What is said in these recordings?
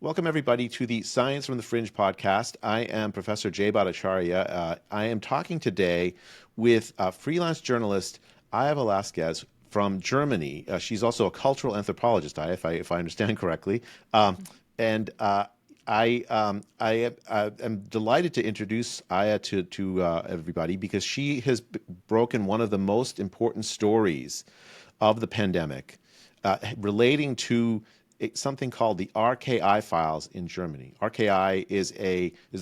Welcome, everybody, to the Science from the Fringe podcast. I am Professor Jay Bhattacharya. I am talking today with freelance journalist Aya Velázquez from Germany. She's also a cultural anthropologist, if I understand correctly. I am delighted to introduce Aya to everybody because she has broken one of the most important stories of the pandemic relating to something called the RKI files in Germany. RKI is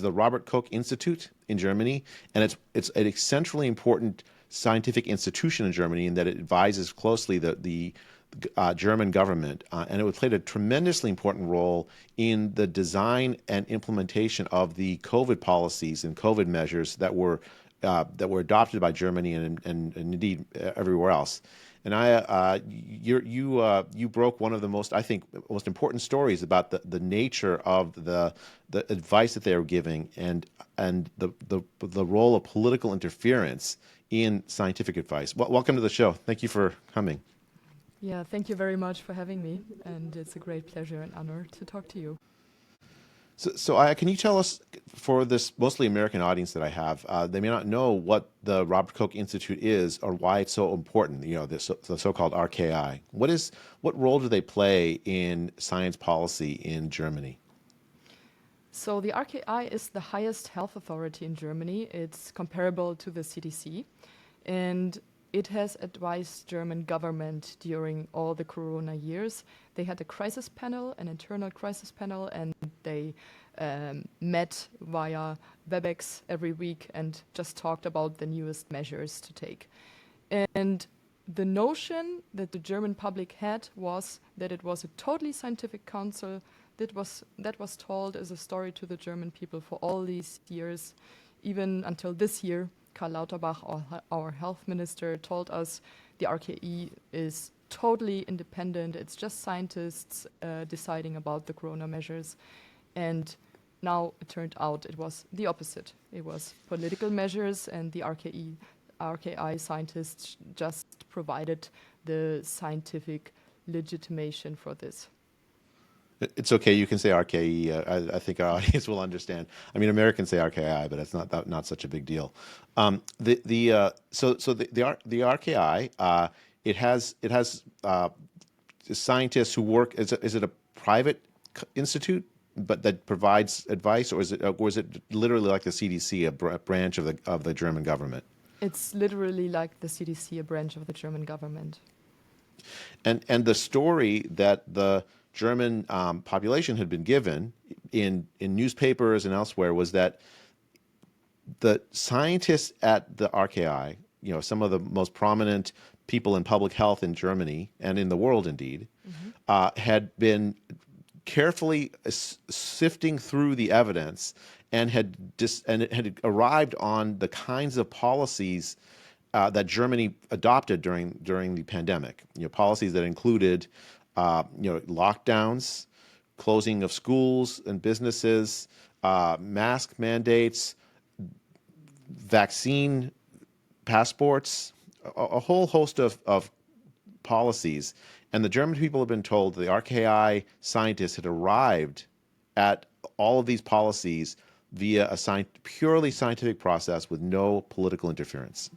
the Robert Koch Institute in Germany, and it's a centrally important scientific institution in Germany in that it advises closely the German government, and it played a tremendously important role in the design and implementation of the COVID policies and COVID measures that were adopted by Germany and indeed everywhere else. And you broke one of the most important stories about the nature of the advice that they were giving and the role of political interference in scientific advice. Welcome to the show. Thank you for coming. Yeah, thank you very much for having me, and it's a great pleasure and honor to talk to you. So Aya, can you tell us, for this mostly American audience that I have, they may not know what the Robert Koch Institute is or why it's so important, the so-called RKI. What role do they play in science policy in Germany? So the RKI is the highest health authority in Germany. It's comparable to the CDC, and it has advised German government during all the Corona years. They had a crisis panel, an internal crisis panel, and they met via WebEx every week and just talked about the newest measures to take. And the notion that the German public had was that it was a totally scientific council that was told as a story to the German people for all these years, even until this year. Karl Lauterbach, our health minister, told us the RKI is totally independent. It's just scientists deciding about the corona measures. And now it turned out it was the opposite. It was political measures, and the RKI scientists just provided the scientific legitimation for this. It's okay. You can say RKI. I think our audience will understand. I mean, Americans say RKI, but it's not such a big deal. The RKI it has scientists who work. Is it a private institute, but that provides advice, or is it literally like the CDC, a branch of the German government? It's literally like the CDC, a branch of the German government. And the story that the German population had been given in newspapers and elsewhere was that the scientists at the RKI, some of the most prominent people in public health in Germany and in the world indeed, had been carefully sifting through the evidence and had arrived on the kinds of policies that Germany adopted during the pandemic. Policies that included lockdowns, closing of schools and businesses, mask mandates, vaccine passports, a whole host of policies. And the German people have been told that the RKI scientists had arrived at all of these policies via a purely scientific process with no political interference.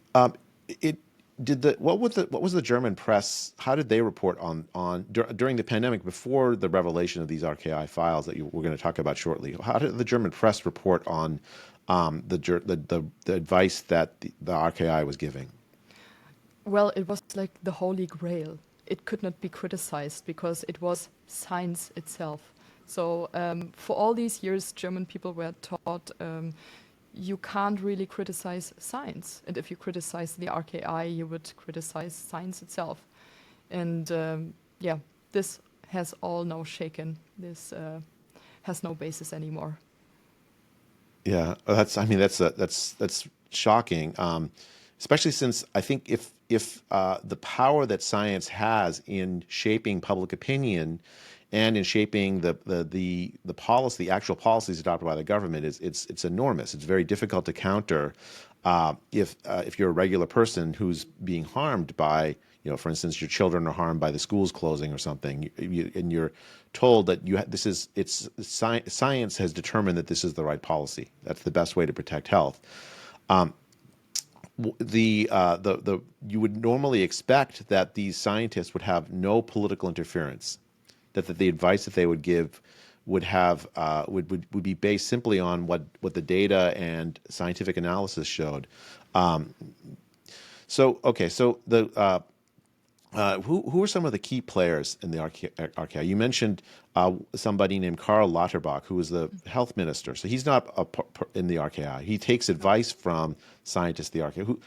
What was the German press? How did they report on during the pandemic, before the revelation of these RKI files that we're going to talk about shortly? How did the German press report on the advice that the RKI was giving? Well, it was like the Holy Grail. It could not be criticized because it was science itself. So for all these years, German people were taught you can't really criticize science. And if you criticize the RKI, you would criticize science itself. And this has all now shaken. This has no basis anymore. Yeah, that's shocking. Especially since I think if the power that science has in shaping public opinion and in shaping the policy, the actual policies adopted by the government, it's enormous. It's very difficult to counter If you're a regular person who's being harmed by, for instance, your children are harmed by the schools closing or something, and you're told that science has determined that this is the right policy. That's the best way to protect health. You would normally expect that these scientists would have no political interference, that the advice that they would give would be based simply on what the data and scientific analysis showed. So who are some of the key players in the RKI? You mentioned somebody named Karl Lauterbach, who was the health minister. So he's not in the RKI. He takes advice from scientists in the RKI.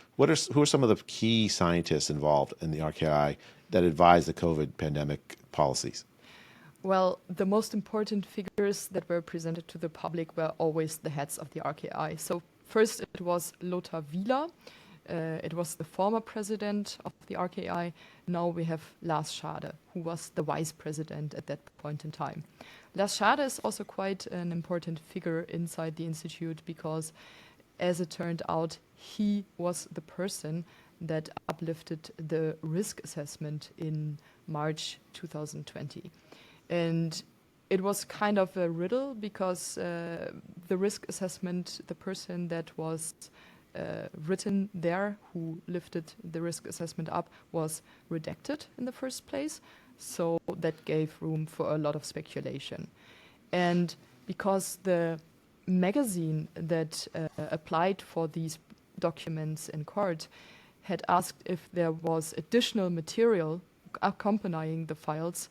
Who are some of the key scientists involved in the RKI that advise the COVID pandemic policies? Well, the most important figures that were presented to the public were always the heads of the RKI. So first it was Lothar Wieler. It was the former president of the RKI. Now we have Lars Schade, who was the vice president at that point in time. Lars Schade is also quite an important figure inside the institute because, as it turned out, he was the person that uplifted the risk assessment in March 2020. And it was kind of a riddle because the risk assessment, the person that was written there who lifted the risk assessment up was redacted in the first place. So that gave room for a lot of speculation. And because the magazine that applied for these documents in court had asked if there was additional material accompanying the files,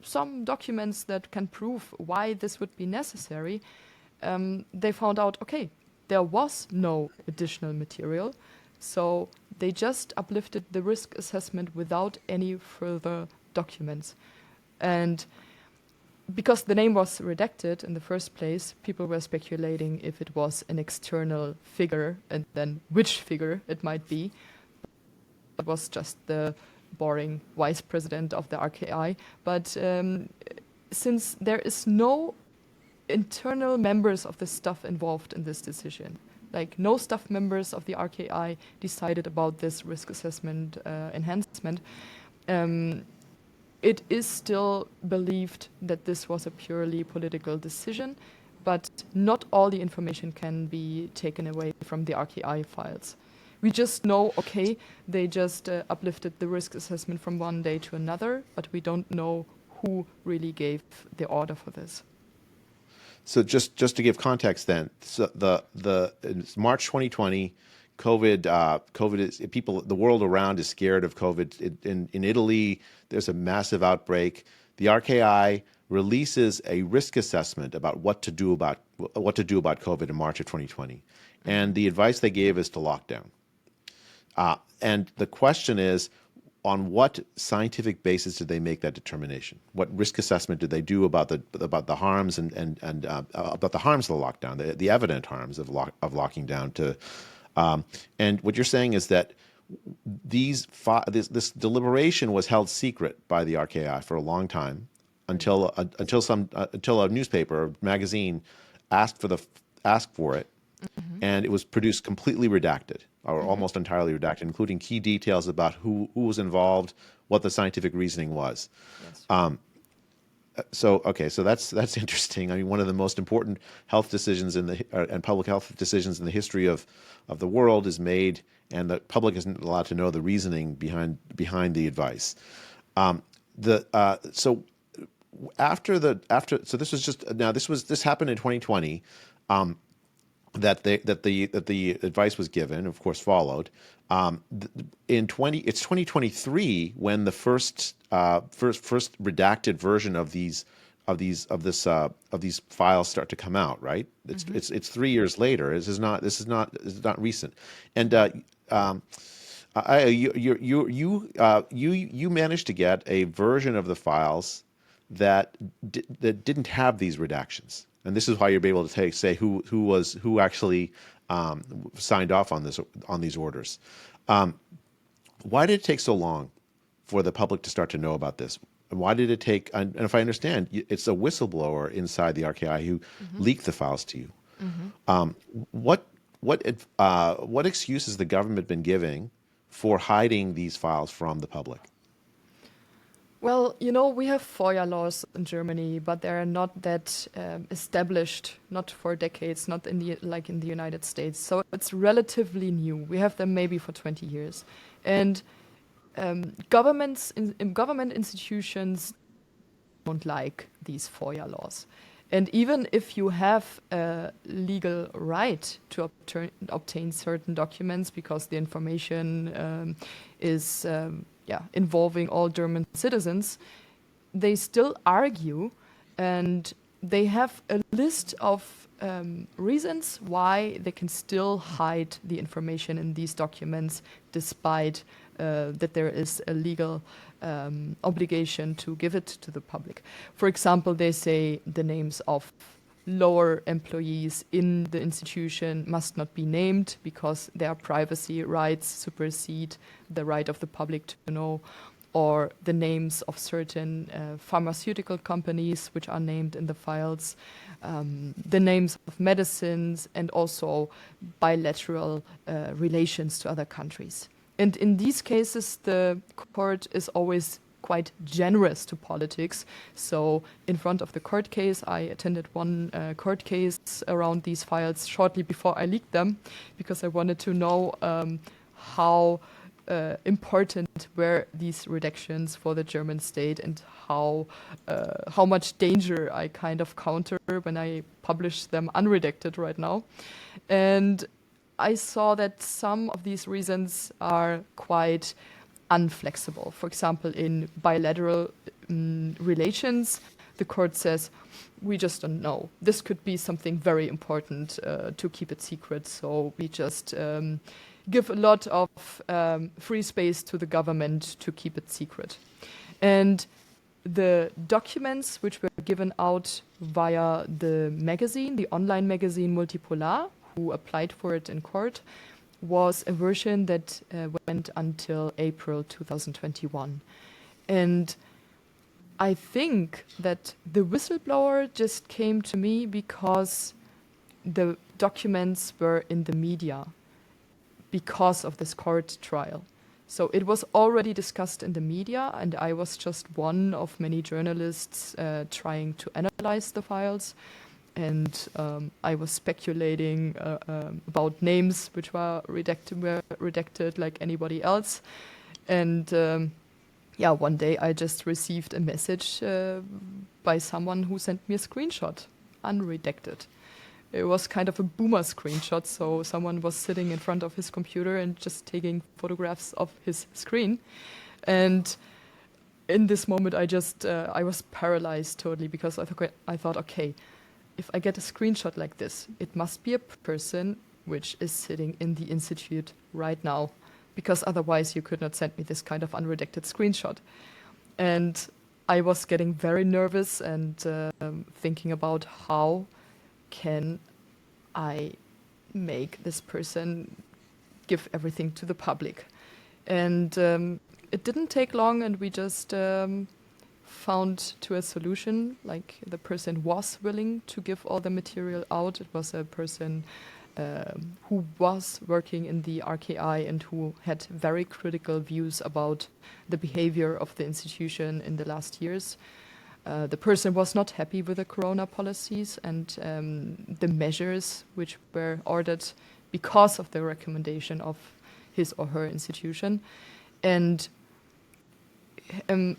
some documents that can prove why this would be necessary, they found out, okay, there was no additional material, so they just uplifted the risk assessment without any further documents. And because the name was redacted in the first place, people were speculating if it was an external figure and then which figure it might be. It was just the boring vice president of the RKI. But since there is no internal members of the staff involved in this decision, like no staff members of the RKI decided about this risk assessment enhancement, it is still believed that this was a purely political decision, but not all the information can be taken away from the RKI files. We just know, okay, they just uplifted the risk assessment from one day to another, but we don't know who really gave the order for this. So just to give context, then, so it's March 2020, COVID is people. The world around is scared of COVID. In Italy, there's a massive outbreak. The RKI releases a risk assessment about what to do about COVID in March of 2020, and the advice they gave is to lock down. And the question is, on what scientific basis did they make that determination? What risk assessment did they do about the harms and about the harms of the lockdown, the evident harms of locking down? And what you're saying is that this deliberation was held secret by the RKI for a long time until a newspaper or magazine asked for it, and it was produced completely redacted, or almost entirely redacted, including key details about who was involved, what the scientific reasoning was. Yes. So that's interesting. I mean, one of the most important health decisions and public health decisions in the history of the world is made, and the public isn't allowed to know the reasoning behind the advice. So this happened in 2020. That the advice was given, of course, followed. It's 2023 when the first redacted version of these files start to come out, right? It's 3 years later. This is not recent. And you managed to get a version of the files that didn't have these redactions. And this is why you're able to say who actually signed off on these orders. Why did it take so long for the public to start to know about this? And why did it take? And if I understand, it's a whistleblower inside the RKI who leaked the files to you. what excuse has the government been giving for hiding these files from the public? Well, we have FOIA laws in Germany, but they're not that established, not for decades, not like in the United States. So it's relatively new. We have them maybe for 20 years. And governments, in government institutions don't like these FOIA laws. And even if you have a legal right to obtain certain documents because the information is involving all German citizens, they still argue, and they have a list of reasons why they can still hide the information in these documents despite that there is a legal obligation to give it to the public. For example, they say the names of lower employees in the institution must not be named because their privacy rights supersede the right of the public to know, or the names of certain pharmaceutical companies which are named in the files, the names of medicines, and also bilateral relations to other countries. And in these cases, the court is always quite generous to politics. So in front of the court case, I attended one court case around these files shortly before I leaked them, because I wanted to know how important were these redactions for the German state, and how much danger I kind of counter when I publish them unredacted right now. And I saw that some of these reasons are quite unflexible. For example, in bilateral relations, the court says, we just don't know. This could be something very important to keep it secret, so we just give a lot of free space to the government to keep it secret. And the documents which were given out via the magazine, the online magazine Multipolar, who applied for it in court, was a version that went until April 2021. And I think that the whistleblower just came to me because the documents were in the media because of this court trial. So it was already discussed in the media, and I was just one of many journalists trying to analyze the files. And I was speculating about names which were redacted like anybody else. And one day I just received a message by someone who sent me a screenshot, unredacted. It was kind of a boomer screenshot, so someone was sitting in front of his computer and just taking photographs of his screen. And in this moment, I was paralyzed totally, because I thought, okay, if I get a screenshot like this, it must be a person which is sitting in the institute right now, because otherwise you could not send me this kind of unredacted screenshot. And I was getting very nervous and thinking about how can I make this person give everything to the public. And it didn't take long, and we just found to a solution. Like, the person was willing to give all the material out. It was a person who was working in the RKI and who had very critical views about the behavior of the institution in the last years. The person was not happy with the corona policies and the measures which were ordered because of the recommendation of his or her institution. And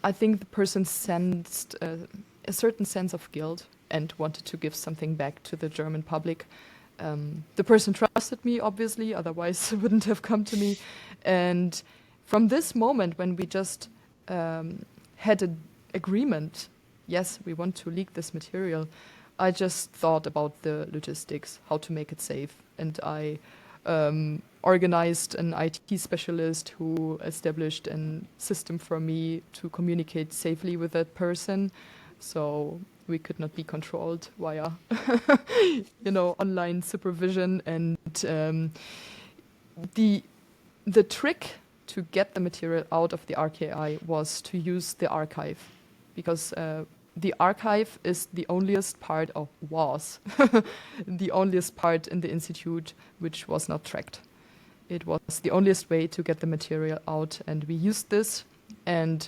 I think the person sensed a certain sense of guilt and wanted to give something back to the German public. The person trusted me, obviously, otherwise wouldn't have come to me. And from this moment, when we just had an agreement, yes, we want to leak this material, I just thought about the logistics, how to make it safe. And I organized an IT specialist who established a system for me to communicate safely with that person, so we could not be controlled via, online supervision. And the trick to get the material out of the RKI was to use the archive, because the archive is the onlyest part of was the onlyest part in the institute which was not tracked. It was the onlyest way to get the material out, and we used this, and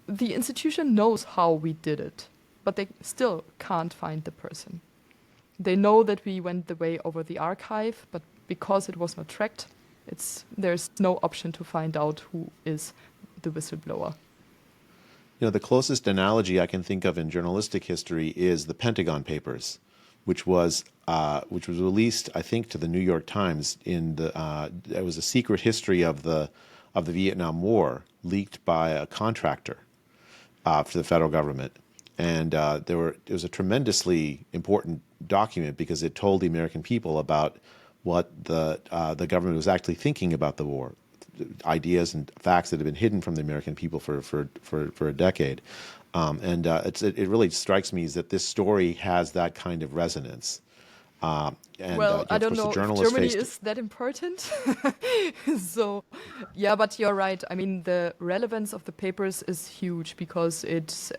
the institution knows how we did it, but they still can't find the person. They know that we went the way over the archive, but because it was not tracked, there's no option to find out who is the whistleblower. You know, the closest analogy I can think of in journalistic history is the Pentagon Papers, which was released, I think, to the New York Times in it was a secret history of the Vietnam War leaked by a contractor for the federal government, and it was a tremendously important document because it told the American people about what the government was actually thinking about the war, ideas and facts that had been hidden from the American people for a decade. It really strikes me that this story has that kind of resonance. Well, I don't know if Germany is that important. So, yeah, but you're right. I mean, the relevance of the papers is huge because it's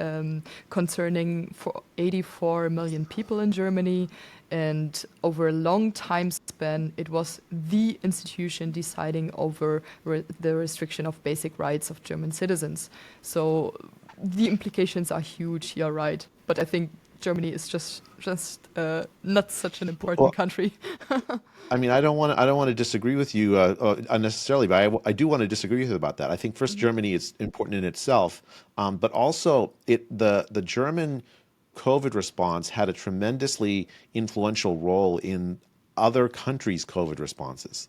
concerning for 84 million people in Germany. And over a long time span, it was the institution deciding over the restriction of basic rights of German citizens. So the implications are huge, you're right. But I think Germany is just not such an important country. I mean, I don't want to disagree with you unnecessarily, but I do want to disagree with you about that. I think first, Germany is important in itself, but also the German COVID response had a tremendously influential role in other countries' COVID responses,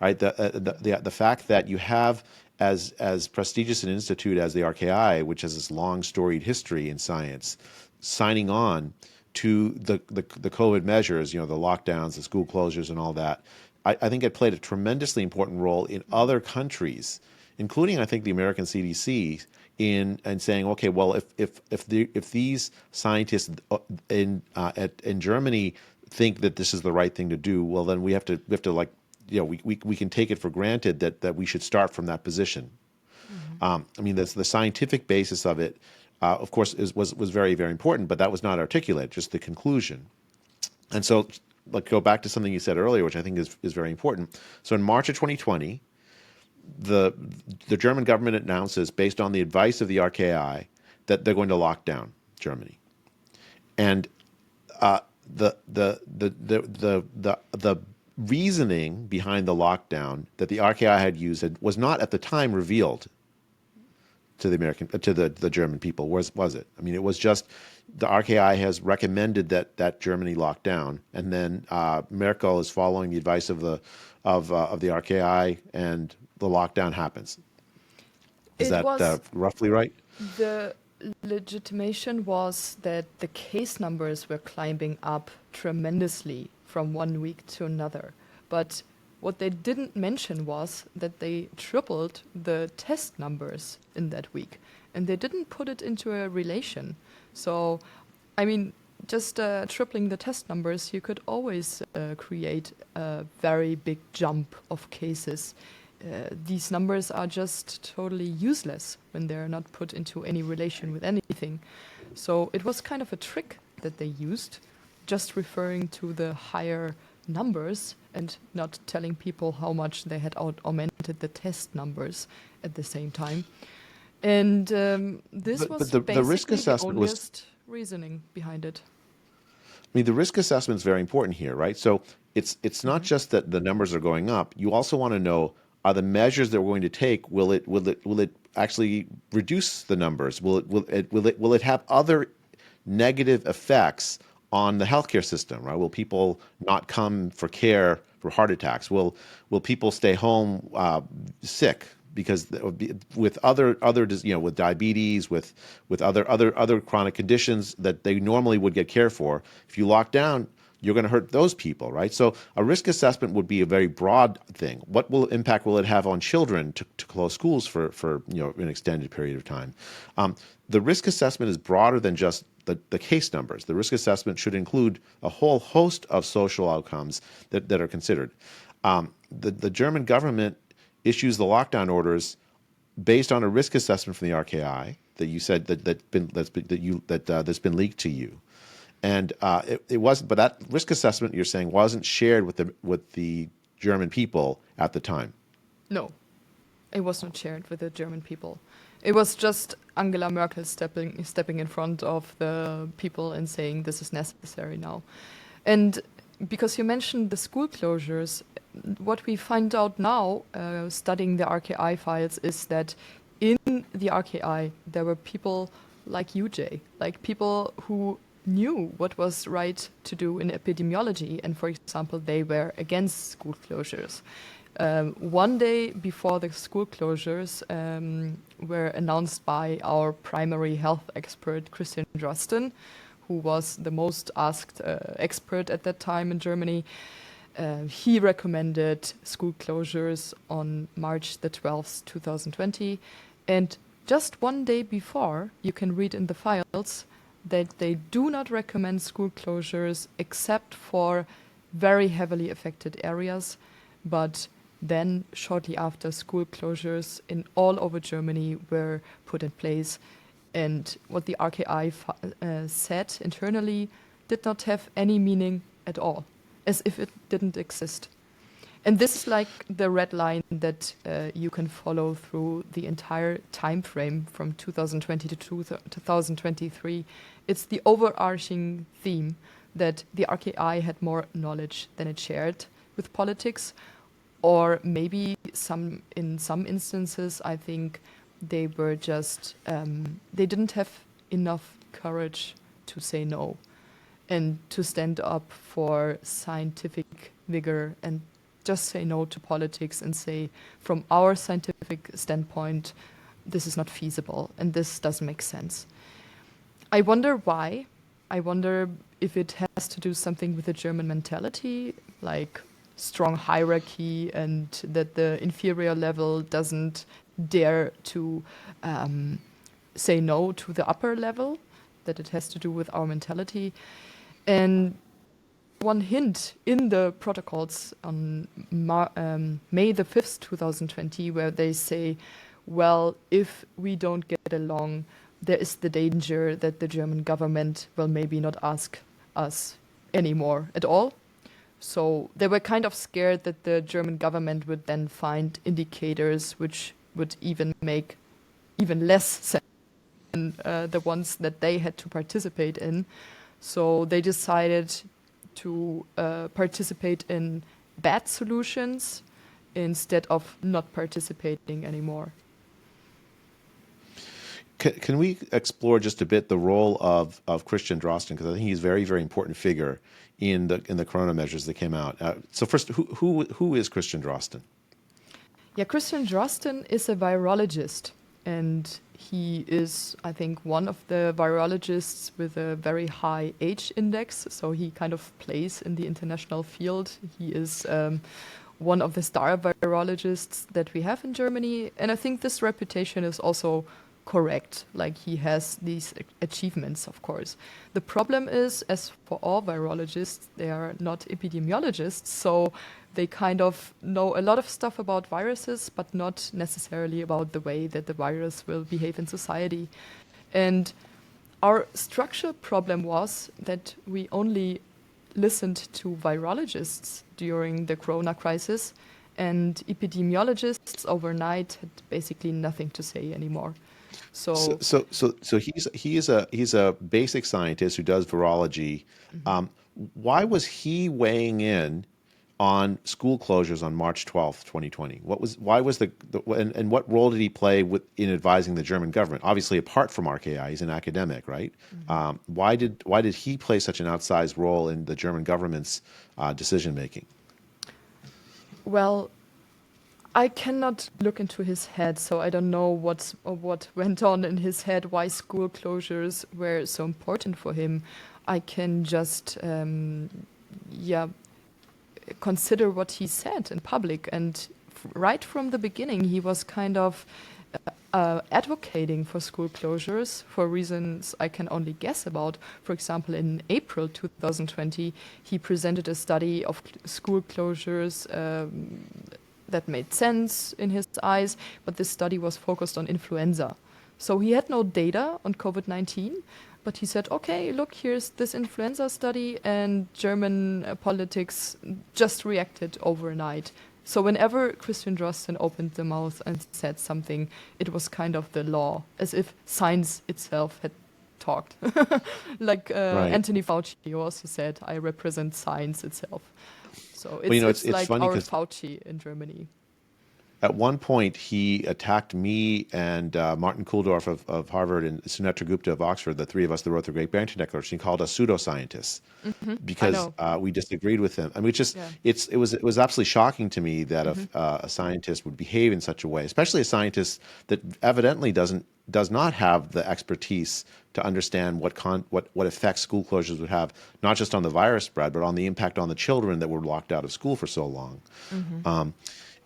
right? The fact that you have as prestigious an institute as the RKI, which has this long storied history in science, signing on to the COVID measures, you know, the lockdowns, the school closures, and all that, I think it played a tremendously important role in other countries, including I think the American CDC, in saying, okay, well, if these scientists in Germany think that this is the right thing to do, well, then we have to like, you know, we can take it for granted that we should start from that position. I mean, the scientific basis of it, of course, was very, very important, but that was not articulated, just the conclusion. And so, like, go back to something you said earlier, which I think is very important. So in March of 2020, the German government announces, based on the advice of the RKI, that they're going to lock down Germany. And the reasoning behind the lockdown that the RKI had used was not at the time revealed to the German people, was it? I mean, it was just the RKI has recommended that Germany lock down, and then Merkel is following the advice of the RKI, and the lockdown happens. Is that roughly right? The legitimation was that the case numbers were climbing up tremendously from one week to another, but what they didn't mention was that they tripled the test numbers in that week, and they didn't put it into a relation. So, I mean, just tripling the test numbers, you could always create a very big jump of cases. These numbers are just totally useless when they're not put into any relation with anything. So it was kind of a trick that they used, just referring to the higher numbers and not telling people how much they had augmented the test numbers at the same time. And this was basically the risk assessment the onlyest reasoning behind it. I mean, the risk assessment is very important here, right? So it's not just that the numbers are going up. You also want to know, are the measures that we're going to take, will it actually reduce the numbers? Will it have other negative effects on the healthcare system, right? Will people not come for care for heart attacks? Will people stay home sick because with other you know, with diabetes, with other chronic conditions that they normally would get care for? If you lock down, you're going to hurt those people, right? So a risk assessment would be a very broad thing. What impact will it have on children to close schools for you know, an extended period of time? The risk assessment is broader than just the case numbers. The risk assessment should include a whole host of social outcomes that are considered. The German government issues the lockdown orders based on a risk assessment from the RKI that you said that's been leaked to you, and it wasn't. But that risk assessment you're saying wasn't shared with the German people at the time. No, it was not shared with the German people. It was just Angela Merkel stepping in front of the people and saying this is necessary now. And because you mentioned the school closures, what we find out now, studying the RKI files, is that in the RKI there were people like you, Jay, like people who knew what was right to do in epidemiology, and for example, they were against school closures. One day before the school closures were announced by our primary health expert, Christian Drosten, who was the most asked expert at that time in Germany. He recommended school closures on March the 12th, 2020. And just one day before, you can read in the files that they do not recommend school closures except for very heavily affected areas. But then, shortly after, school closures in all over Germany were put in place. And what the RKI said internally did not have any meaning at all, as if it didn't exist. And this is like the red line that you can follow through the entire time frame from 2020 to 2023. It's the overarching theme that the RKI had more knowledge than it shared with politics, or maybe in some instances, I think they were just, they didn't have enough courage to say no and to stand up for scientific vigor and just say no to politics and say, from our scientific standpoint, this is not feasible and this doesn't make sense. I wonder why. I wonder if it has to do something with the German mentality, like strong hierarchy, and that the inferior level doesn't dare to say no to the upper level, that it has to do with our mentality. And one hint in the protocols on May the 5th, 2020, where they say, well, if we don't get along, there is the danger that the German government will maybe not ask us anymore at all. So they were kind of scared that the German government would then find indicators which would even make even less sense than the ones that they had to participate in. So they decided to participate in bad solutions instead of not participating anymore. Can we explore just a bit the role of Christian Drosten, because I think he's a very, very important figure in the corona measures that came out. So first, who is Christian Drosten? Yeah, Christian Drosten is a virologist, and he is, I think, one of the virologists with a very high age index. So he kind of plays in the international field. He is one of the star virologists that we have in Germany, and I think this reputation is also correct. Like, he has these achievements, of course. The problem is, as for all virologists, they are not epidemiologists, so they kind of know a lot of stuff about viruses, but not necessarily about the way that the virus will behave in society. And our structural problem was that we only listened to virologists during the corona crisis, and epidemiologists overnight had basically nothing to say anymore. So he's a basic scientist who does virology. Mm-hmm. Why was he weighing in on school closures on March 12th, 2020? And what role did he play in advising the German government? Obviously, apart from RKI, he's an academic, right? Mm-hmm. Why did he play such an outsized role in the German government's decision making? Well, I cannot look into his head, so I don't know what went on in his head, why school closures were so important for him. I can just, consider what he said in public. And right from the beginning, he was kind of advocating for school closures for reasons I can only guess about. For example, in April 2020, he presented a study of school closures that made sense in his eyes, but this study was focused on influenza. So he had no data on COVID-19, but he said, okay, look, here's this influenza study, and German politics just reacted overnight. So whenever Christian Drosten opened the mouth and said something, it was kind of the law, as if science itself had talked. Like Right. Anthony Fauci also said, I represent science itself. So Well, it's it's like funny our because Fauci in Germany. at one point, he attacked me and Martin Kulldorff of Harvard and Sunetra Gupta of Oxford, the three of us that wrote the Great Barrington Declaration. He called us pseudoscientists I because know. we disagreed with him. I mean, Yeah. it was absolutely shocking to me that a scientist would behave in such a way, especially a scientist that evidently does not have the expertise to understand what effects school closures would have, not just on the virus spread, but on the impact on the children that were locked out of school for so long.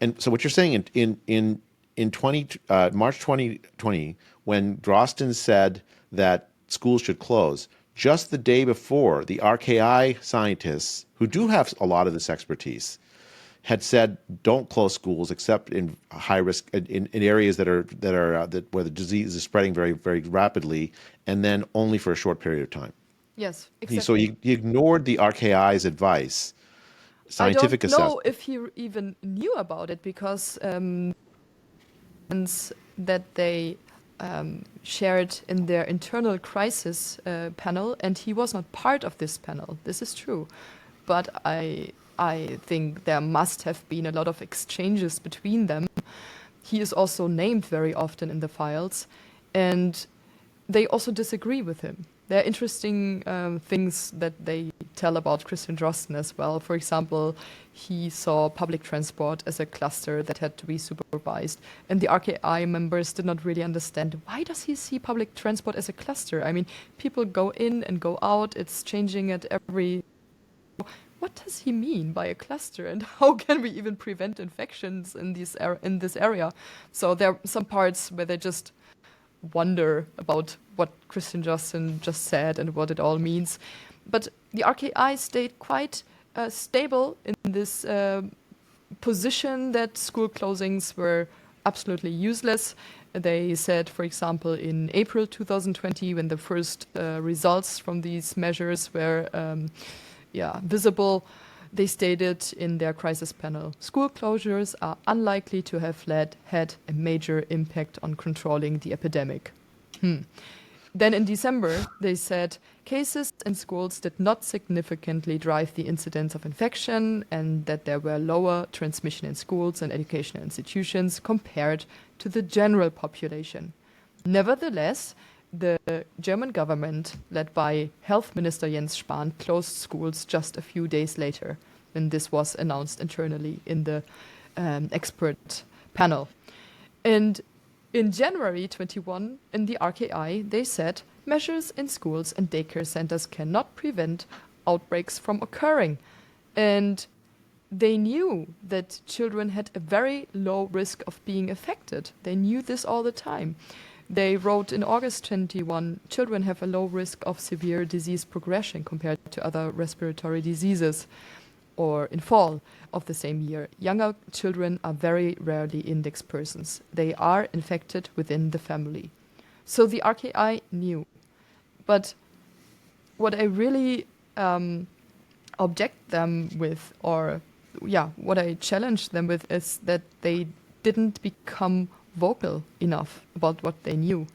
And so what you're saying in March 2020, when Drosten said that schools should close, just the day before, the RKI scientists, who do have a lot of this expertise, had said don't close schools except in high risk in areas where the disease is spreading very, very rapidly, and then only for a short period of time. Yes, So exactly. he ignored the RKI's advice, I don't scientific know assessment. if he even knew about it because that they shared in their internal crisis panel, and he was not part of this panel. This is true, but I think there must have been a lot of exchanges between them. He is also named very often in the files, and they also disagree with him. There are interesting things that they tell about Christian Drosten as well. For example, he saw public transport as a cluster that had to be supervised, and the RKI members did not really understand, why does he see public transport as a cluster? I mean, people go in and go out, it's changing at every... What does he mean by a cluster, and how can we even prevent infections in this area? So there are some parts where they just wonder about what Christian Drosten just said and what it all means. But the RKI stayed quite stable in this position that school closings were absolutely useless. They said, for example, in April 2020, when the first results from these measures were visible, they stated in their crisis panel, school closures are unlikely to have had a major impact on controlling the epidemic. Then in December, they said cases in schools did not significantly drive the incidence of infection, and that there were lower transmission in schools and educational institutions compared to the general population. Nevertheless, the German government, led by Health Minister Jens Spahn, closed schools just a few days later, when this was announced internally in the expert panel. And in January 21, in the RKI, they said measures in schools and daycare centers cannot prevent outbreaks from occurring. And they knew that children had a very low risk of being affected. They knew this all the time. They wrote in August 21, children have a low risk of severe disease progression compared to other respiratory diseases. Or in fall of the same year, younger children are very rarely index persons. They are infected within the family. So the RKI knew. But what I really object them with, what I challenge them with, is that they didn't become vocal enough about what they knew.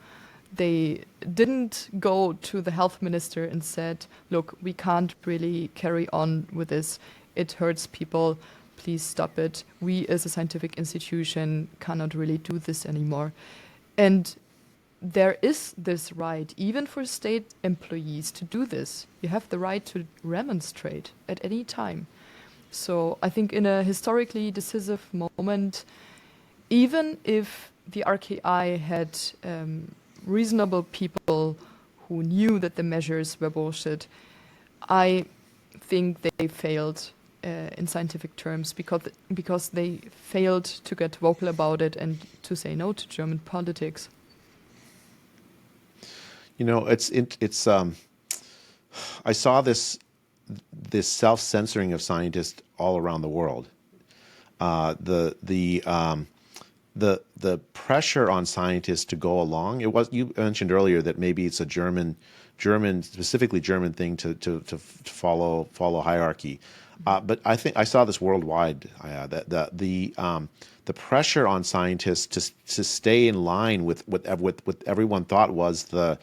They didn't go to the health minister and said, look, we can't really carry on with this. It hurts people. Please stop it. We as a scientific institution cannot really do this anymore. And there is this right, even for state employees, to do this. You have the right to remonstrate at any time. So I think in a historically decisive moment, even if the RKI had reasonable people who knew that the measures were bullshit, I think they failed in scientific terms because they failed to get vocal about it and to say no to German politics. I saw this self-censoring of scientists all around the world. the pressure on scientists to go along. It was, you mentioned earlier that maybe it's a specifically German thing to follow hierarchy, but I think I saw this worldwide. That the pressure on scientists to stay in line with what everyone thought was the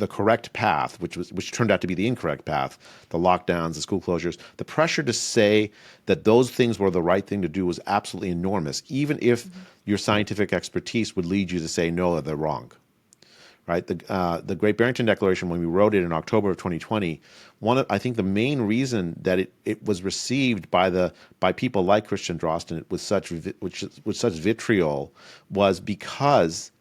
correct path, which turned out to be the incorrect path, the lockdowns, the school closures. The pressure to say that those things were the right thing to do was absolutely enormous, even if your scientific expertise would lead you to say no, they're wrong. Right? The Great Barrington Declaration, when we wrote it in October of 2020, I think the main reason that it was received by people like Christian Drosten with such vitriol was because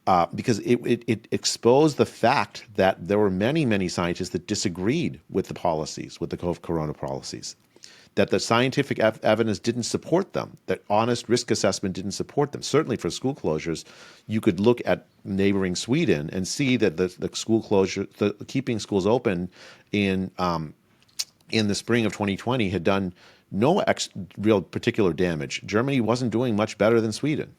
it exposed the fact that there were many scientists that disagreed with the policies, with the corona policies, that the scientific evidence didn't support them, that honest risk assessment didn't support them. Certainly for school closures, you could look at neighboring Sweden and see that the school closure, keeping schools open in the spring of 2020 had done no real particular damage. Germany wasn't doing much better than Sweden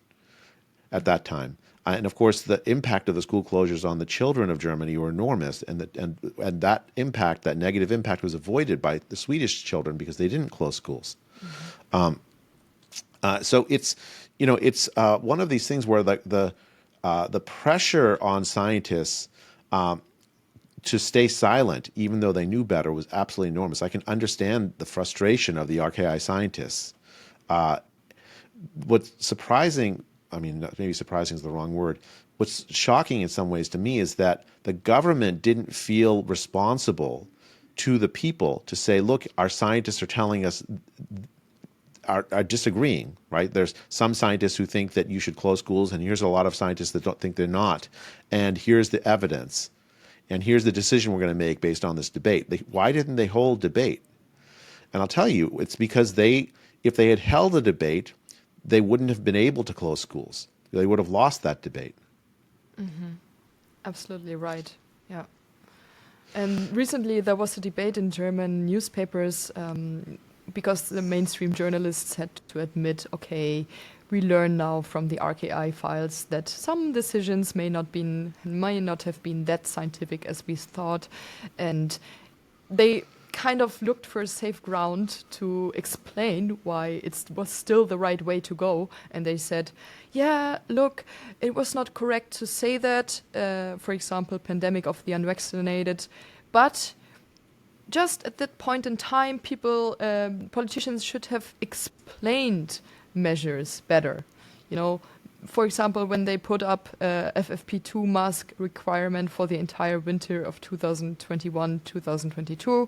at that time. And of course, the impact of the school closures on the children of Germany were enormous, and that impact, that negative impact, was avoided by the Swedish children because they didn't close schools. So it's one of these things where the pressure on scientists to stay silent, even though they knew better, was absolutely enormous. I can understand the frustration of the RKI scientists. What's surprising, I mean, maybe surprising is the wrong word. What's shocking in some ways to me is that the government didn't feel responsible to the people to say, look, our scientists are telling us, are disagreeing, right? There's some scientists who think that you should close schools, and here's a lot of scientists that don't think they're not. And here's the evidence. And here's the decision we're going to make based on this debate. Why didn't they hold debate? And I'll tell you, it's because if they had held a debate, they wouldn't have been able to close schools. They would have lost that debate. Mm-hmm. Absolutely right. Yeah. And recently there was a debate in German newspapers because the mainstream journalists had to admit, okay, we learn now from the RKI files that some decisions may not have been that scientific as we thought, and they kind of looked for safe ground to explain why it was still the right way to go. And they said, yeah, look, it was not correct to say that, for example, pandemic of the unvaccinated, but just at that point in time, politicians should have explained measures better. For example, when they put up FFP2 mask requirement for the entire winter of 2021-2022,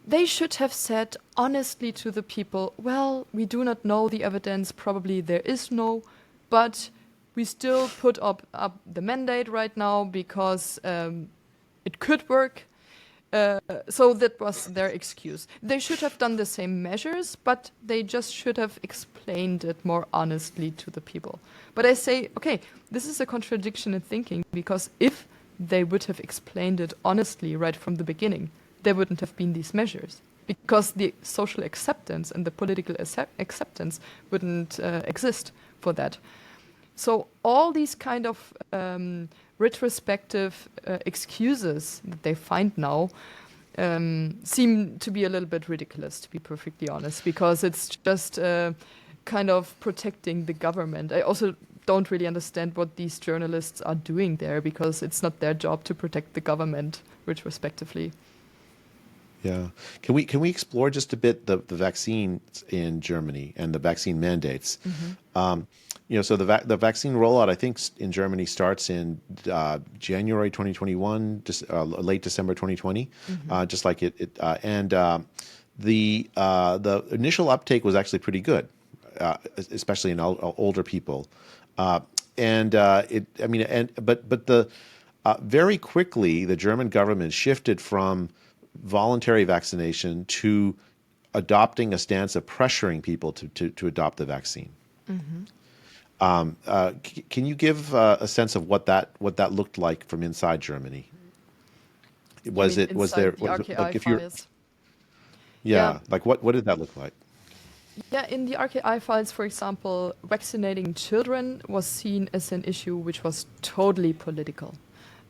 they should have said honestly to the people, well, we do not know the evidence, probably there is no, but we still put up the mandate right now because it could work. So that was their excuse. They should have done the same measures, but they just should have explained it more honestly to the people. But I say, okay, this is a contradiction in thinking, because if they would have explained it honestly right from the beginning, there wouldn't have been these measures, because the social acceptance and the political acceptance wouldn't exist for that. So all these kind of retrospective excuses that they find now seem to be a little bit ridiculous, to be perfectly honest, because it's just kind of protecting the government. I also don't really understand what these journalists are doing there, because it's not their job to protect the government retrospectively. Yeah. Can we explore just a bit the vaccines in Germany and the vaccine mandates? Mm-hmm. So the vaccine rollout, I think, in Germany starts in January 2021, late December 2020, mm-hmm. Just like the initial uptake was actually pretty good, especially in older people, very quickly the German government shifted from voluntary vaccination to adopting a stance of pressuring people to adopt the vaccine. Mm-hmm. Can you give a sense of what that looked like from inside Germany? Was there the RKI files? Yeah, Yeah, like what did that look like? yeah. In the RKI files, for example, vaccinating children was seen as an issue which was totally political.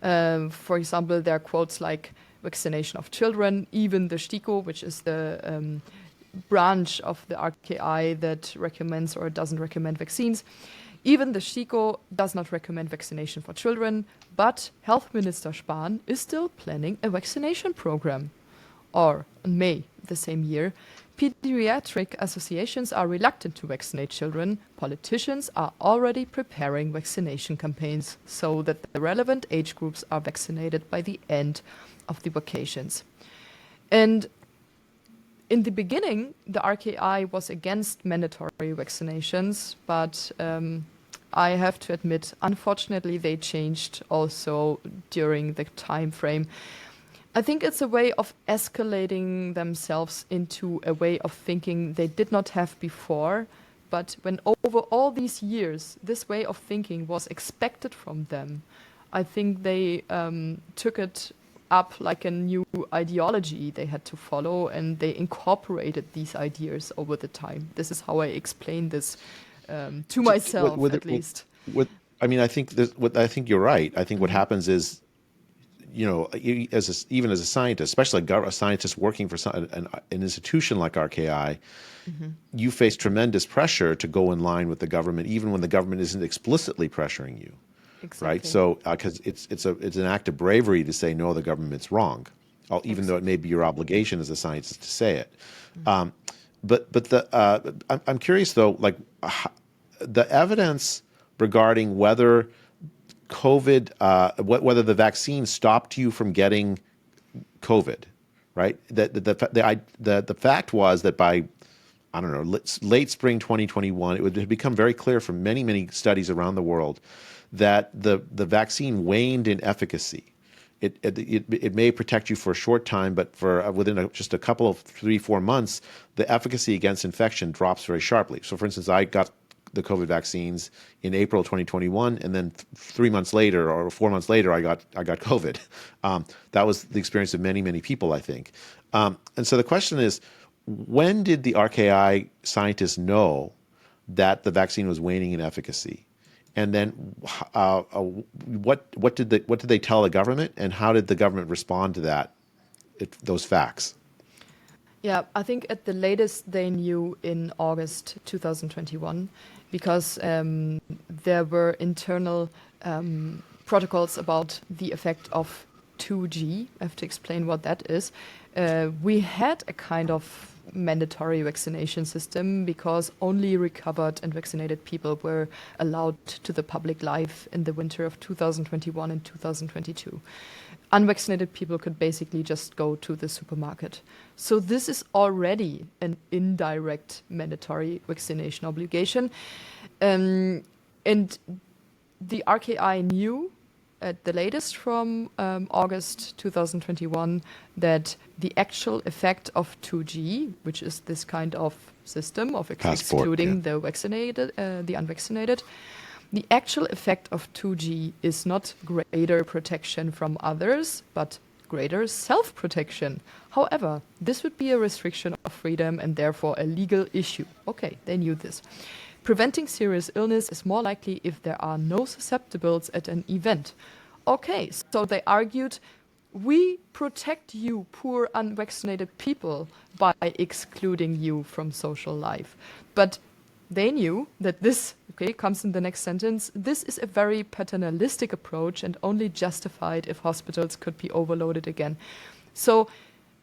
For example, there are quotes like vaccination of children, even the STIKO, which is the branch of the RKI that recommends or doesn't recommend vaccines. Even the STIKO does not recommend vaccination for children, but Health Minister Spahn is still planning a vaccination program. Or in May the same year, pediatric associations are reluctant to vaccinate children. Politicians are already preparing vaccination campaigns so that the relevant age groups are vaccinated by the end of the vacations. And in the beginning, the RKI was against mandatory vaccinations, but I have to admit, unfortunately, they changed also during the time frame. I think it's a way of escalating themselves into a way of thinking they did not have before. But when over all these years, this way of thinking was expected from them, I think they took it up like a new ideology they had to follow, and they incorporated these ideas over the time. This is how I explain this to myself, at least. I mean, I think I think you're right. I think what happens is, even as a scientist, especially a scientist working for an institution like RKI, you face tremendous pressure to go in line with the government, even when the government isn't explicitly pressuring you. Exactly. Right? So, because it's an act of bravery to say no, the government's wrong, even though it may be your obligation as a scientist to say it. I'm curious though, like the evidence regarding whether whether the vaccine stopped you from getting COVID, right? The fact was that by, I don't know, late spring 2021, it had become very clear from many studies around the world that the vaccine waned in efficacy. It may protect you for a short time, but for within just a couple of 3-4 months, the efficacy against infection drops very sharply. So, for instance, I got the COVID vaccines in April 2021, and then 3 months later or 4 months later, I got COVID. That was the experience of many people, I think. And so the question is, when did the RKI scientists know that the vaccine was waning in efficacy? And then, what did they tell the government, and how did the government respond to those facts? Yeah, I think at the latest they knew in August 2021, because there were internal protocols about the effect of 2G. I have to explain what that is. We had a kind of mandatory vaccination system because only recovered and vaccinated people were allowed to the public life in the winter of 2021 and 2022. Unvaccinated people could basically just go to the supermarket. So this is already an indirect mandatory vaccination obligation. And the RKI knew at the latest from August 2021 that the actual effect of 2G, which is this kind of system of excluding the vaccinated, the unvaccinated, the actual effect of 2G is not greater protection from others, but greater self-protection. However, this would be a restriction of freedom and therefore a legal issue. Okay, they knew this. Preventing serious illness is more likely if there are no susceptibles at an event. Okay, so they argued, we protect you, poor unvaccinated people, by excluding you from social life. But they knew that this, comes in the next sentence, this is a very paternalistic approach and only justified if hospitals could be overloaded again. So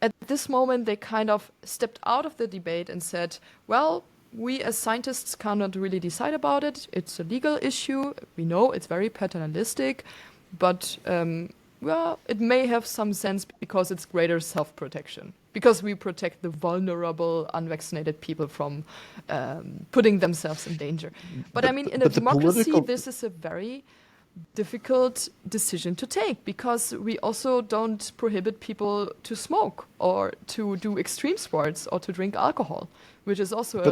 at this moment, they kind of stepped out of the debate and said, well, we as scientists cannot really decide about it. It's a legal issue. We know it's very paternalistic, but it may have some sense because it's greater self-protection, because we protect the vulnerable, unvaccinated people from putting themselves in danger. But I mean, in a democracy, this is a very difficult decision to take, because we also don't prohibit people to smoke or to do extreme sports or to drink alcohol, which is also a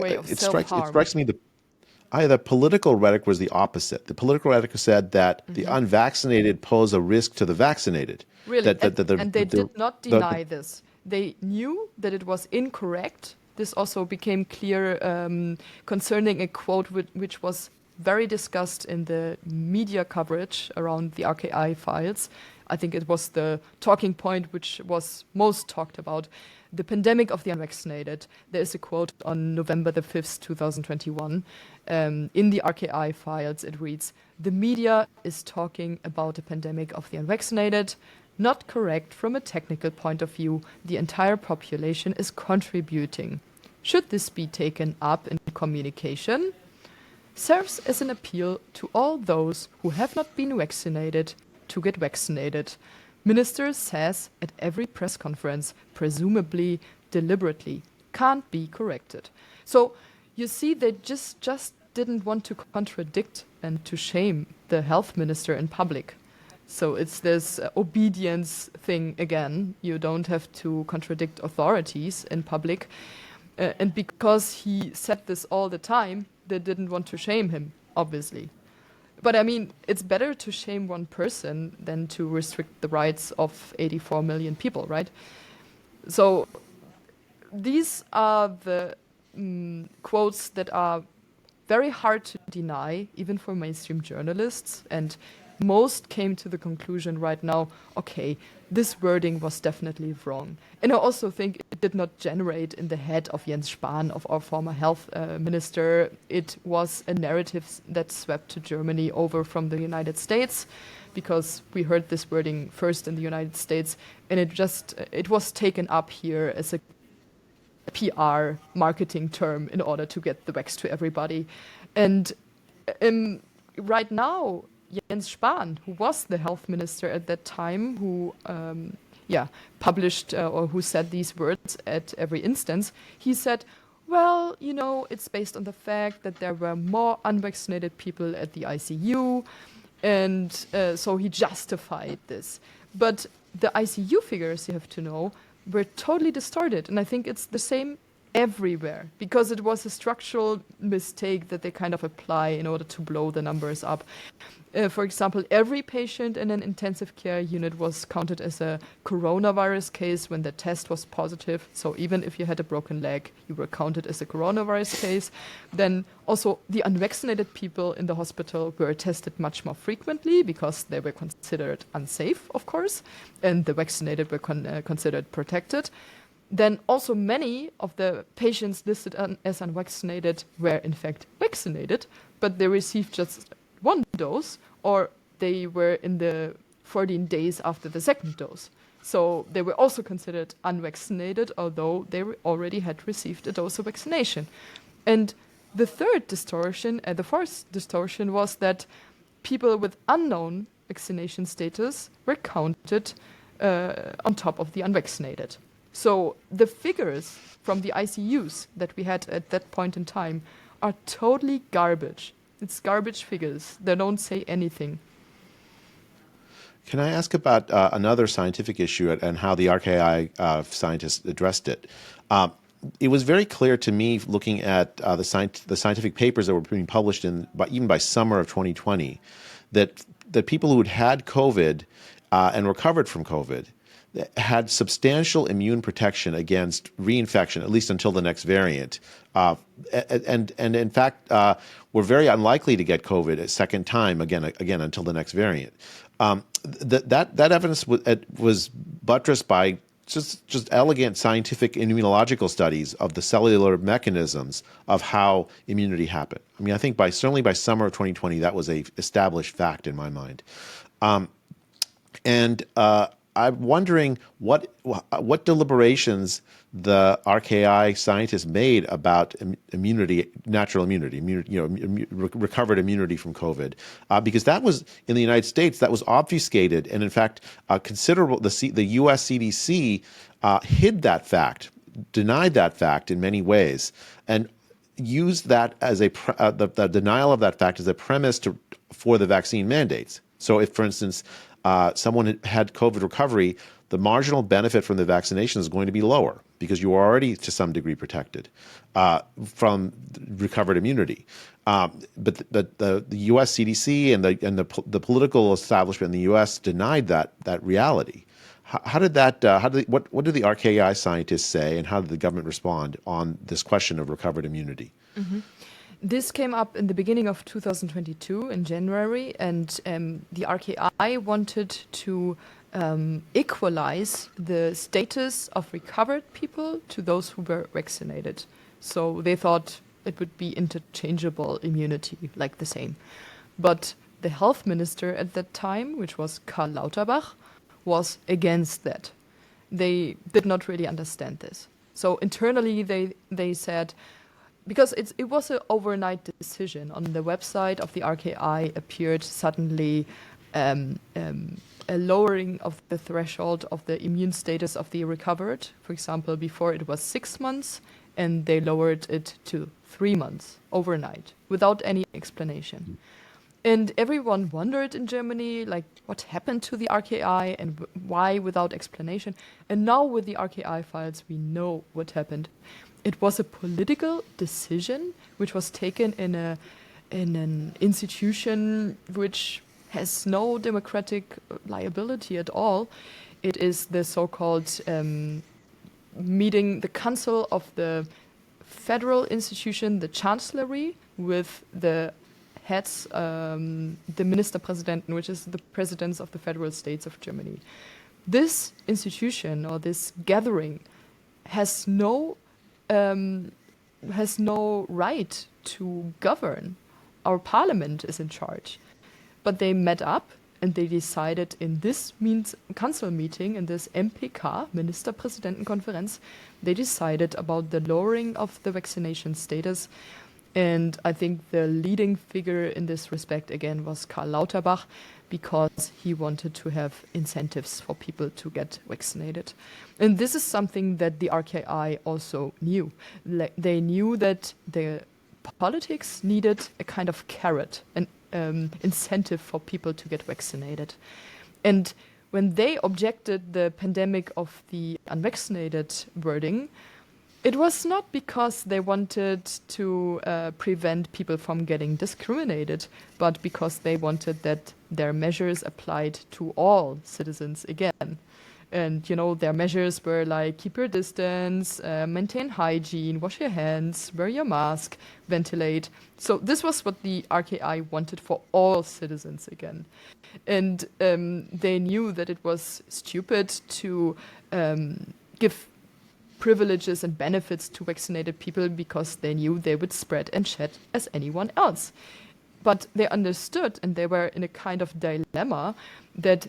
way of self-harm. It strikes me the political rhetoric was the opposite. The political rhetoric said that the unvaccinated pose a risk to the vaccinated. Really, and they did not deny this. they knew that it was incorrect. This also became clear concerning a quote which was very discussed in the media coverage around the RKI files. I think it was the talking point which was most talked about. The pandemic of the unvaccinated. There is a quote on November the 5th, 2021. In the RKI files, it reads, "The media is talking about a pandemic of the unvaccinated. Not correct from a technical point of view. The entire population is contributing. Should this be taken up in communication? Serves as an appeal to all those who have not been vaccinated to get vaccinated. Minister says at every press conference, presumably deliberately, can't be corrected." So you see, they just didn't want to contradict and to shame the health minister in public. So it's this obedience thing again. You don't have to contradict authorities in public. And because he said this all the time, they didn't want to shame him, obviously. But I mean, it's better to shame one person than to restrict the rights of 84 million people, right? So these are the quotes that are very hard to deny, even for mainstream journalists. And most came to the conclusion right now, okay, this wording was definitely wrong. And I also think it did not generate in the head of Jens Spahn, of our former health minister. It was a narrative that swept to Germany over from the United States, because we heard this wording first in the United States, and it was taken up here as a PR marketing term in order to get the vax to everybody. And right now, Jens Spahn, who was the health minister at that time, who published or who said these words at every instance, he said, well, you know, it's based on the fact that there were more unvaccinated people at the ICU, and so he justified this. But the ICU figures, you have to know, were totally distorted, and I think it's the same everywhere, because it was a structural mistake that they kind of apply in order to blow the numbers up. For example, every patient in an intensive care unit was counted as a coronavirus case when the test was positive. So even if you had a broken leg, you were counted as a coronavirus case. Then also the unvaccinated people in the hospital were tested much more frequently because they were considered unsafe, of course, and the vaccinated were considered protected. Then also many of the patients listed as unvaccinated were in fact vaccinated, but they received just one dose, or they were in the 14 days after the second dose. So they were also considered unvaccinated, although they already had received a dose of vaccination. And the third distortion, the fourth distortion, was that people with unknown vaccination status were counted on top of the unvaccinated. So the figures from the ICUs that we had at that point in time are totally garbage. It's garbage figures. They don't say anything. Can I ask about another scientific issue and how the RKI scientists addressed it? It was very clear to me, looking at the scientific papers that were being published even by summer of 2020, that people who had COVID and recovered from COVID had substantial immune protection against reinfection, at least until the next variant, and in fact were very unlikely to get COVID a second time again until the next variant. That evidence was buttressed by just elegant scientific immunological studies of the cellular mechanisms of how immunity happened. I mean, I think certainly by summer of 2020, that was a established fact in my mind, and I'm wondering what deliberations the RKI scientists made about immunity, natural immunity, recovered immunity from COVID, because that was in the United States, that was obfuscated, and in fact, considerable. The U.S. CDC hid that fact, denied that fact in many ways, and used that as the denial of that fact as a premise for the vaccine mandates. So, if, for instance, someone had COVID recovery, the marginal benefit from the vaccination is going to be lower because you are already to some degree protected from recovered immunity. But the U.S. CDC and the political establishment in the U.S. denied that reality. How did that? What did the RKI scientists say, and how did the government respond on this question of recovered immunity? This came up in the beginning of 2022 in January, and the RKI wanted to equalize the status of recovered people to those who were vaccinated. So they thought it would be interchangeable immunity, like the same. But the health minister at that time, which was Karl Lauterbach, was against that. They did not really understand this. So internally they said, because it was an overnight decision. On the website of the RKI appeared suddenly a lowering of the threshold of the immune status of the recovered. For example, before it was 6 months, and they lowered it to 3 months overnight without any explanation. And everyone wondered in Germany, like, what happened to the RKI and why without explanation. And now with the RKI files, we know what happened. It was a political decision which was taken in an institution which has no democratic liability at all. It is the so-called meeting, the council of the federal institution, the chancellery, with the heads, the Ministerpräsidenten, which is the presidents of the federal states of Germany. This institution or this gathering has no right to govern. Our parliament is in charge. But they met up and they decided in this council meeting, in this MPK, Ministerpräsidentenkonferenz, they decided about the lowering of the vaccination status. And I think the leading figure in this respect, again, was Karl Lauterbach, because he wanted to have incentives for people to get vaccinated. And this is something that the RKI also knew. They knew that the politics needed a kind of carrot, an incentive for people to get vaccinated. And when they objected the pandemic of the unvaccinated wording, it was not because they wanted to prevent people from getting discriminated, but because they wanted that their measures applied to all citizens again. And, their measures were like keep your distance, maintain hygiene, wash your hands, wear your mask, ventilate. So this was what the RKI wanted for all citizens again. And they knew that it was stupid to give privileges and benefits to vaccinated people because they knew they would spread and shed as anyone else. But they understood, and they were in a kind of dilemma, that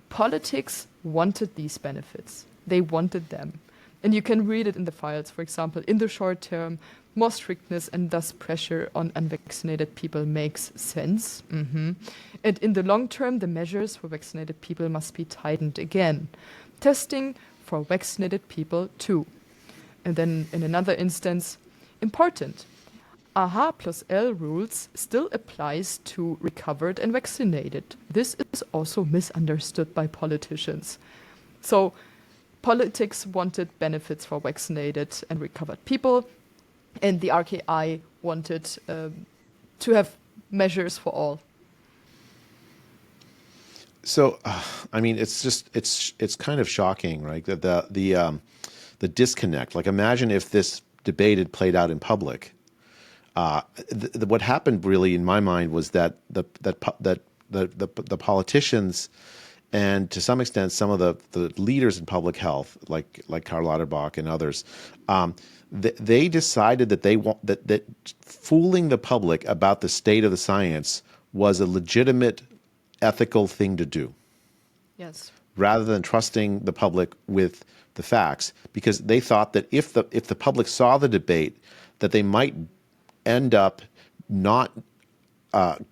politics wanted these benefits. They wanted them. And you can read it in the files. For example, in the short term, more strictness and thus pressure on unvaccinated people makes sense. And in the long term, the measures for vaccinated people must be tightened again. Testing for vaccinated people too. And then in another instance, important, AHA plus L rules still applies to recovered and vaccinated. This is also misunderstood by politicians. So politics wanted benefits for vaccinated and recovered people, and the RKI wanted to have measures for all. So, it's kind of shocking, right? The disconnect. Like, imagine if this debate had played out in public. What happened, really, in my mind, was that the politicians, and to some extent some of the leaders in public health, like Karl Lauterbach and others, they decided that that fooling the public about the state of the science was a legitimate ethical thing to do. Yes. Rather than trusting the public with the facts, because they thought that if the public saw the debate, that they might end up not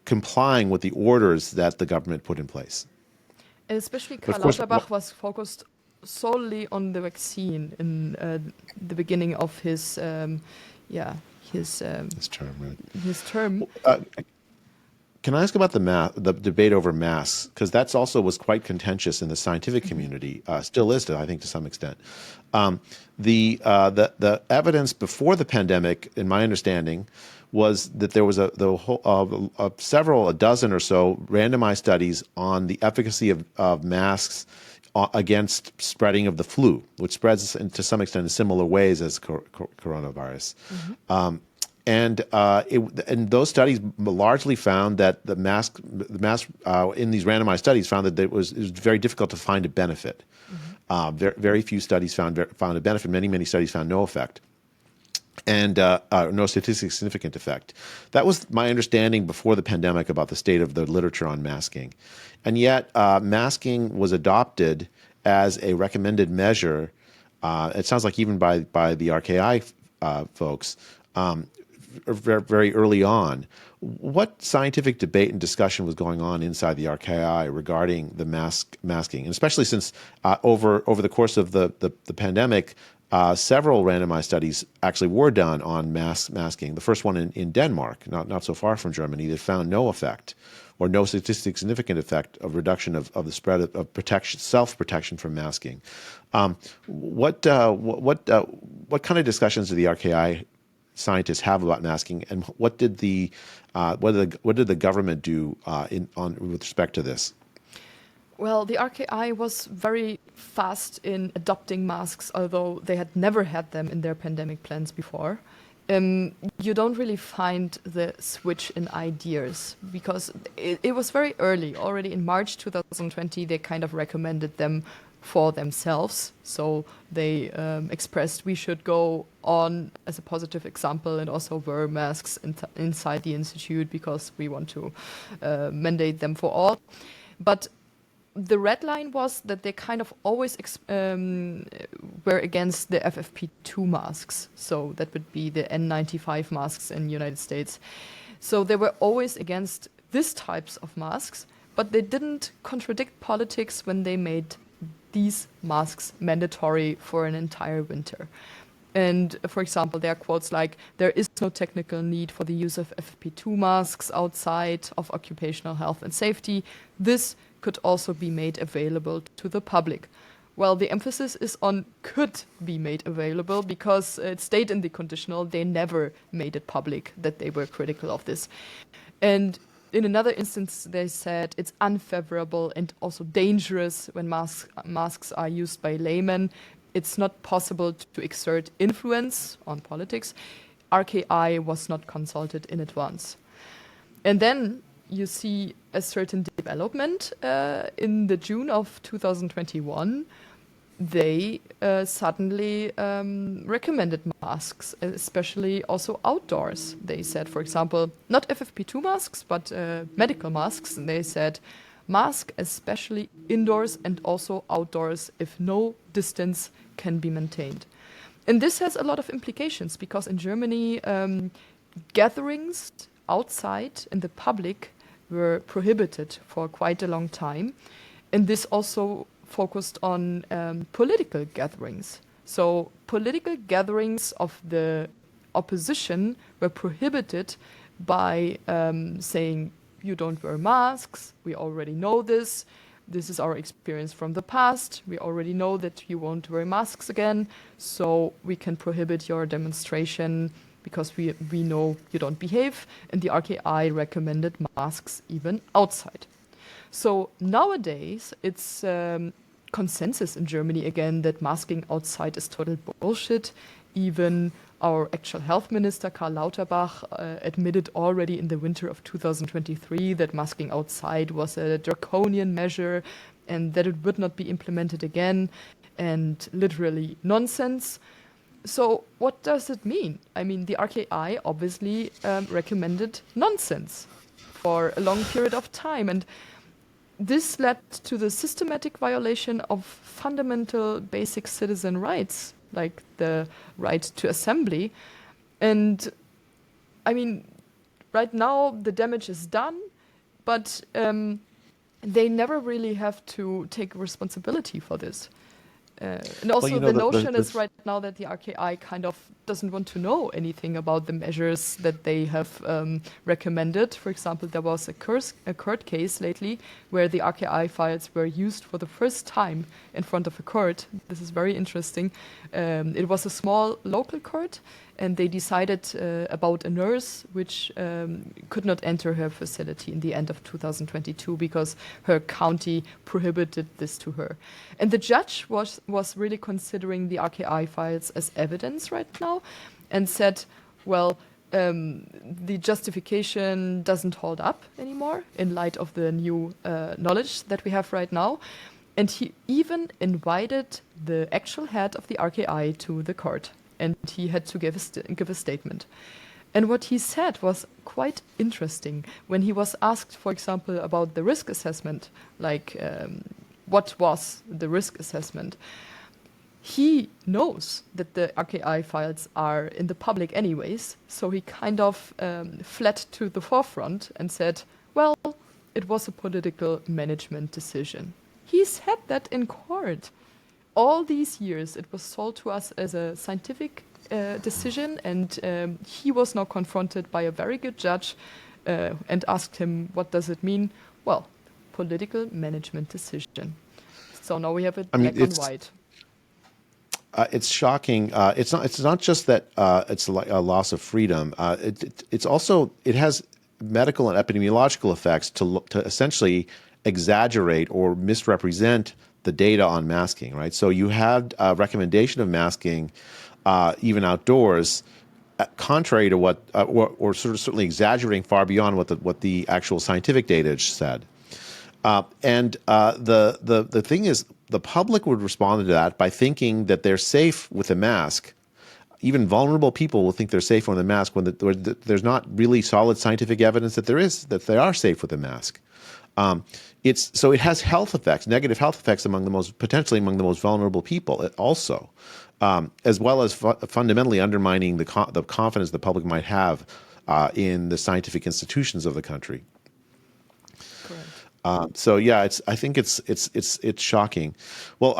complying with the orders that the government put in place. And especially Karl Lauterbach was focused solely on the vaccine in the beginning of his term. Right? His term. Can I ask about the debate over masks? Because that's also was quite contentious in the scientific community, still is, I think, to some extent. The evidence before the pandemic, in my understanding, was that there was a dozen or so randomized studies on the efficacy of masks against spreading of the flu, which spreads to some extent in similar ways as coronavirus. And those studies largely found that the mask in these randomized studies found that it was very difficult to find a benefit. Very few studies found a benefit. Many studies found no effect, and no statistically significant effect. That was my understanding before the pandemic about the state of the literature on masking. And yet masking was adopted as a recommended measure. It sounds like even by the RKI folks, very early on. What scientific debate and discussion was going on inside the RKI regarding the masking, and especially since over the course of the pandemic, several randomized studies actually were done on masking. The first one in Denmark, not so far from Germany, that found no effect or no statistically significant effect of reduction of the spread of protection, self-protection from masking. What kind of discussions do the RKI scientists have about masking, and what did the government do with respect to this? Well, the RKI was very fast in adopting masks, although they had never had them in their pandemic plans before. You don't really find the switch in ideas because it was very early. Already in March 2020, they kind of recommended them for themselves. So they expressed we should go on as a positive example and also wear masks inside the institute because we want to mandate them for all. But the red line was that they kind of always were against the FFP2 masks. So that would be the N95 masks in the United States. So they were always against these types of masks, but they didn't contradict politics when they made these masks mandatory for an entire winter. And for example, there are quotes like, there is no technical need for the use of FFP2 masks outside of occupational health and safety. This could also be made available to the public. Well, the emphasis is on could be made available because it stayed in the conditional. They never made it public that they were critical of this. And in another instance, they said it's unfavorable and also dangerous when masks are used by laymen. It's not possible to exert influence on politics. RKI was not consulted in advance. And then you see a certain development in the June of 2021. They suddenly recommended masks, especially also outdoors. They said, for example, not FFP2 masks, but medical masks. And they said, mask especially indoors and also outdoors if no distance can be maintained. And this has a lot of implications because in Germany, gatherings outside in the public were prohibited for quite a long time. And this also focused on political gatherings. So political gatherings of the opposition were prohibited by saying, you don't wear masks, we already know this. This is our experience from the past. We already know that you won't wear masks again, so we can prohibit your demonstration because we know you don't behave. And the RKI recommended masks even outside. So nowadays, it's consensus in Germany again that masking outside is total bullshit. Even our actual health minister, Karl Lauterbach, admitted already in the winter of 2023 that masking outside was a draconian measure and that it would not be implemented again, and literally nonsense. So what does it mean? I mean, the RKI obviously recommended nonsense for a long period of time, and this led to the systematic violation of fundamental basic citizen rights, like the right to assembly. And I mean, right now the damage is done, but they never really have to take responsibility for this. And also Well, you know, the notion is right now that the RKI kind of doesn't want to know anything about the measures that they have recommended. For example, there was a court case lately where the RKI files were used for the first time in front of a court. This is very interesting. It was a small local court, and they decided about a nurse which could not enter her facility in the end of 2022 because her county prohibited this to her. And the judge was really considering the RKI files as evidence right now and said, well, the justification doesn't hold up anymore in light of the new knowledge that we have right now. And he even invited the actual head of the RKI to the court, and he had to give a statement. And what he said was quite interesting. When he was asked, for example, about the risk assessment, like what was the risk assessment, he knows that the RKI files are in the public anyways, so he kind of fled to the forefront and said, well, it was a political management decision. He said that in court. All these years, it was sold to us as a scientific decision, and he was now confronted by a very good judge and asked him, what does it mean? Well, political management decision. So now we have it black and white. It's shocking. It's not just that it's a loss of freedom. It's also, it has medical and epidemiological effects to essentially exaggerate or misrepresent the data on masking, right? So you had a recommendation of masking even outdoors, contrary to what, or sort of certainly exaggerating far beyond what the actual scientific data said. And the thing is, the public would respond to that by thinking that they're safe with a mask. Even vulnerable people will think they're safe with a mask when there's not really solid scientific evidence that they are safe with a mask. So it has health effects, negative health effects potentially among the most vulnerable people also, as well as fundamentally undermining the confidence the public might have in the scientific institutions of the country. Correct. So yeah, I think it's shocking. Well,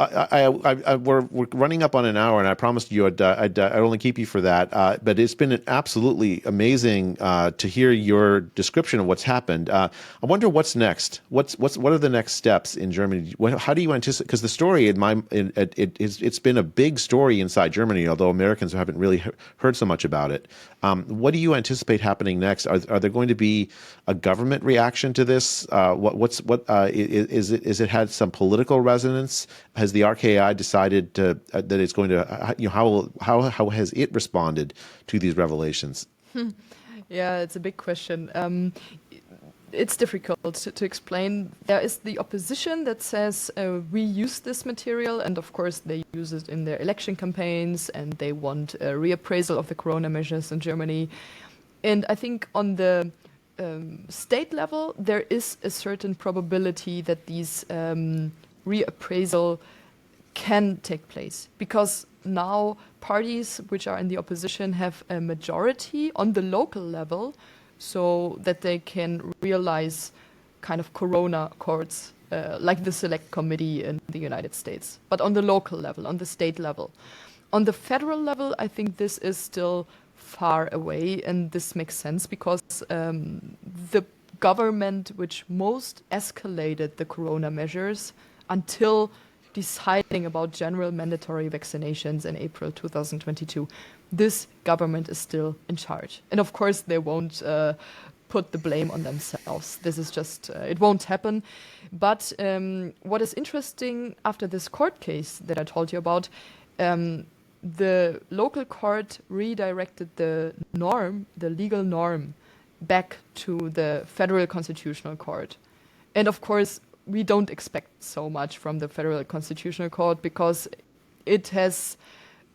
we're running up on an hour, and I promised you I'd only keep you for that. But it's been absolutely amazing to hear your description of what's happened. I wonder what's next. What are the next steps in Germany? How do you anticipate? Because the story it's been a big story inside Germany, although Americans haven't really heard so much about it. What do you anticipate happening next? Are there going to be a government reaction to this? Is it had some political resonance? Has the RKI decided that it's going to? How has it responded to these revelations? Yeah, it's a big question. It's difficult to explain. There is the opposition that says we use this material, and of course they use it in their election campaigns, and they want a reappraisal of the corona measures in Germany. And I think on the state level, there is a certain probability that these reappraisal can take place, because now parties which are in the opposition have a majority on the local level, so that they can realize kind of corona courts like the Select Committee in the United States, but on the local level, on the state level. On the federal level, I think this is still far away, and this makes sense because the government which most escalated the corona measures until deciding about general mandatory vaccinations in April 2022, this government is still in charge. And of course, they won't put the blame on themselves. This is just, it won't happen. But what is interesting after this court case that I told you about, the local court redirected the legal norm, back to the Federal Constitutional Court. And of course, we don't expect so much from the Federal Constitutional Court because it has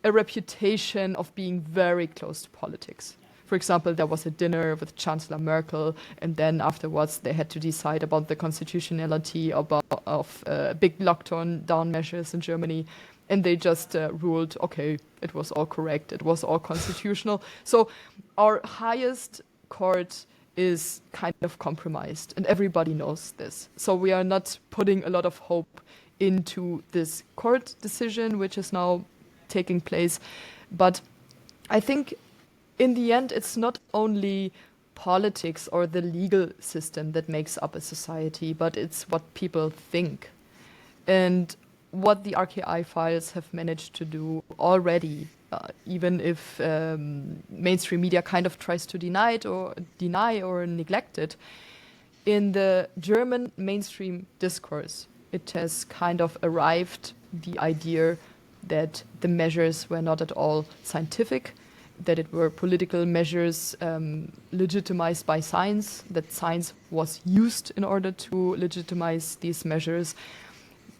a reputation of being very close to politics. For example, there was a dinner with Chancellor Merkel, and then afterwards they had to decide about the constitutionality of big lockdown measures in Germany. And they just ruled, okay, it was all correct, it was all constitutional. So our highest court is kind of compromised, and everybody knows this. So we are not putting a lot of hope into this court decision, which is now taking place. But I think in the end, it's not only politics or the legal system that makes up a society, but it's what people think. And what the RKI files have managed to do already even if mainstream media kind of tries to deny or neglect it. In the German mainstream discourse, it has kind of arrived the idea that the measures were not at all scientific, that it were political measures legitimized by science, that science was used in order to legitimize these measures.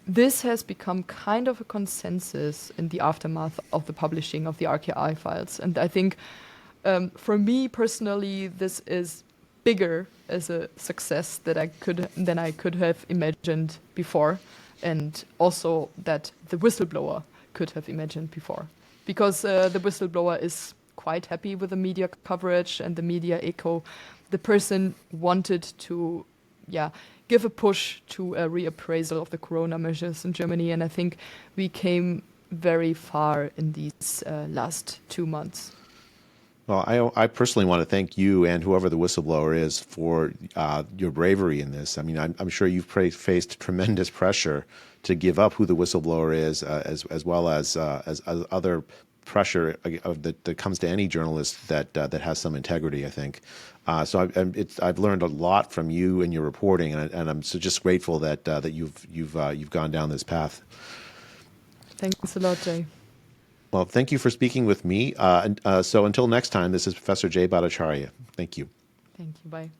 This has become kind of a consensus in the aftermath of the publishing of the RKI files. And I think for me personally, this is bigger as a success than I could have imagined before, and also that the whistleblower could have imagined before, because the whistleblower is quite happy with the media coverage and the media echo. The person wanted to, give a push to a reappraisal of the corona measures in Germany, and I think we came very far in these last 2 months. Well, I personally want to thank you and whoever the whistleblower is for your bravery in this. I mean, I'm sure you've faced tremendous pressure to give up who the whistleblower is, as well as other pressure that comes to any journalist that has some integrity, I think. So I've learned a lot from you and your reporting, and I'm so just grateful that you've gone down this path. Thanks a lot, Jay. Well, thank you for speaking with me. So until next time, this is Professor Jay Bhattacharya. Thank you. Thank you. Bye.